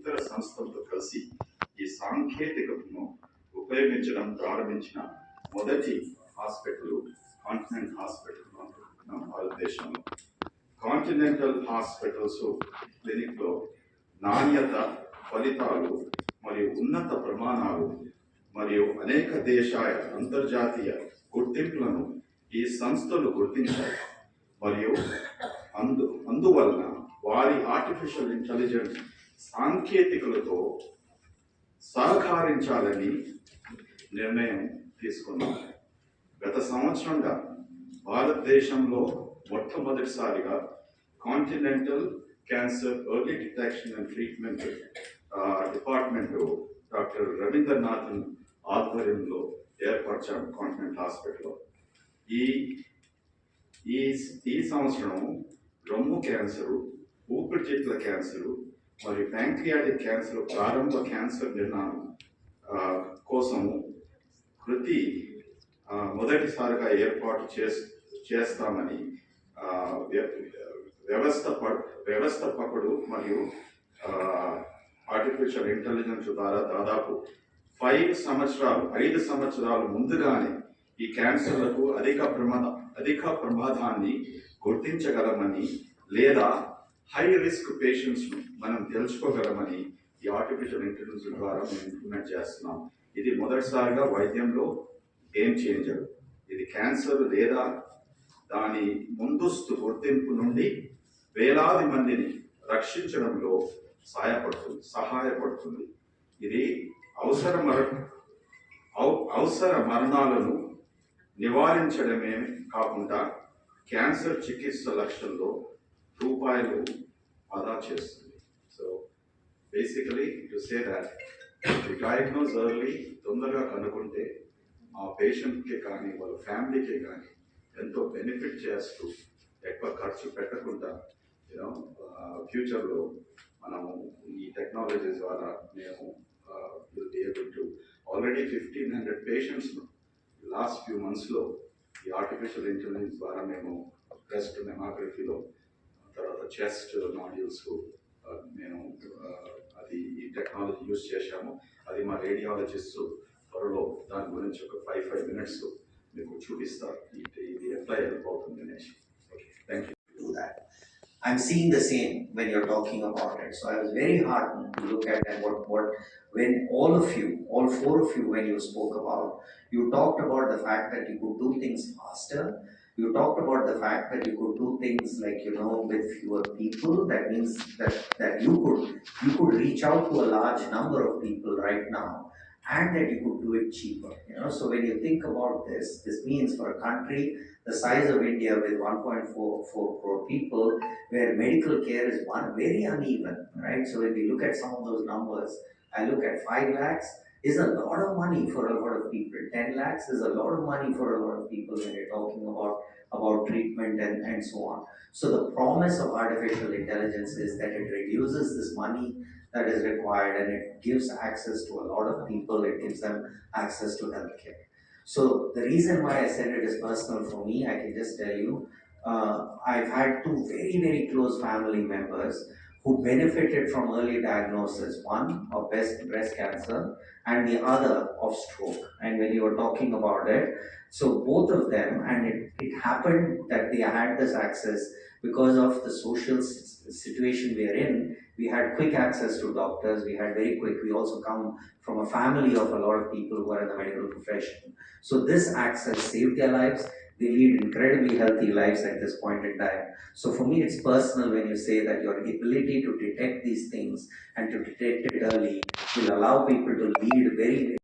ఇతర సంస్థలతో కలిసి ఈ సాంకేతికతను ఉపయోగించడం ప్రారంభించిన మొదటి హాస్పిటల్ కాంటినెంట్ హాస్పిటల్ మన భారతదేశంలో. కాంటినెంటల్ హాస్పిటల్స్ క్లినిక్లో నాణ్యత, ఫలితాలు మరియు ఉన్నత ప్రమాణాలు మరియు అనేక దేశాయ అంతర్జాతీయ గుర్తింపులను ఈ సంస్థలు గుర్తించాయి మరియు అందువలన వారి ఆర్టిఫిషియల్ ఇంటెలిజెన్స్ సాంకేతికలతో సహకరించాలని నిర్ణయం తీసుకున్నారు. గత సంవత్సరంగా భారతదేశంలో మొట్టమొదటిసారిగా continental cancer early detection and treatment department doctor Ravindranathan ఆధ్వర్యంలో ఏర్పరిచాం కాంటినెంట్ హాస్పిటల్లో. ఈ సంవత్సరం రొమ్ము క్యాన్సరు, ఊపిరితిత్తుల క్యాన్సరు మరియు ప్యాంక్రియాటిక్ క్యాన్సర్ ప్రారంభ క్యాన్సర్ నిర్ణయం కోసము మొదటిసారిగా ఏర్పాటు చేస్తామని వ్యవస్థాపకుడు మరియు ఆర్టిఫిషియల్ ఇంటెలిజెన్స్ ద్వారా దాదాపు 5 సంవత్సరాలు ముందుగానే ఈ క్యాన్సర్లకు అధిక ప్రమాదాన్ని గుర్తించగలమని లేదా హై రిస్క్ పేషెంట్స్ను మనం తెలుసుకోగలమని ఈ ఆర్టిఫిషియల్ ఇంటెలిజెన్స్ ద్వారా మేము ఇంప్లిమెంట్ చేస్తున్నాం. ఇది మొదటిసారిగా వైద్యంలో గేమ్ చేంజర్. ఇది క్యాన్సర్ లేదా దాని ముందస్తు గుర్తింపు నుండి వేలాది మందిని రక్షించడంలో సహాయపడుతుంది. ఇది అవసర మరణాలను నివారించడమే కాకుండా క్యాన్సర్ చికిత్స లక్ష్యంలో రూపాయలు ఆదా చేస్తుంది. So basically to say that diagnose early, తొందరగా కనుక్కుంటే ఆ పేషెంట్కి కానీ వాళ్ళ ఫ్యామిలీకి కానీ ఎంతో బెనిఫిట్ చేస్తూ ఎక్కువ ఖర్చు పెట్టకుండా ఫ్యూచర్లో మనము ఈ టెక్నాలజీ ద్వారా మేము ఏబుల్ టు ఆల్రెడీ 1,500 పేషెంట్స్ను లాస్ట్ ఫ్యూ మంత్స్లో ఈ ఆర్టిఫిషియల్ ఇంటెలిజెన్స్ ద్వారా మేము బ్రెస్ట్ మెమోగ్రఫీలో, తర్వాత చెస్ట్ నాడ్యూల్స్ మేము ఈ టెక్నాలజీ యూజ్ చేశాము. అది మా రేడియాలజిస్ట్ త్వరలో దాని గురించి ఒక 5 minutes మీకు చూపిస్తారు. ఇది ఎట్లా హెల్ప్ అవుతుంది అనేసి. Thank you. I'm seeing the same when you're talking about it. So I was very heartened to look at when all 4 of you, when you spoke about, you talked about the fact that you could do things faster. You talked about the fact that you could do things like, with fewer people. That means that you could reach out to a large number of people right now, and that you could do it cheaper. So when you think about this means for a country the size of India with 1.44 crore people, where medical care is very uneven, right? So when we look at some of those numbers, I look at 5 lakhs is a lot of money for a lot of people. 10 lakhs is a lot of money for a lot of people when you're talking about treatment and so on. So the promise of artificial intelligence is that it reduces this money that is required, and it gives access to a lot of people. It gives them access to healthcare. So the reason why I said it is personal for me, I can just tell you, I've had 2 very, very close family members who benefited from early diagnosis, one of breast cancer and the other of stroke. And when you were talking about it, so both of them, and it happened that they had this access because of the social situation we are in. We had quick access to doctors, we also come from a family of a lot of people who are in the medical profession. So this access saved their lives. They lead incredibly healthy lives at this point in time. So for me, it's personal when you say that your ability to detect these things and to detect it early will allow people to lead very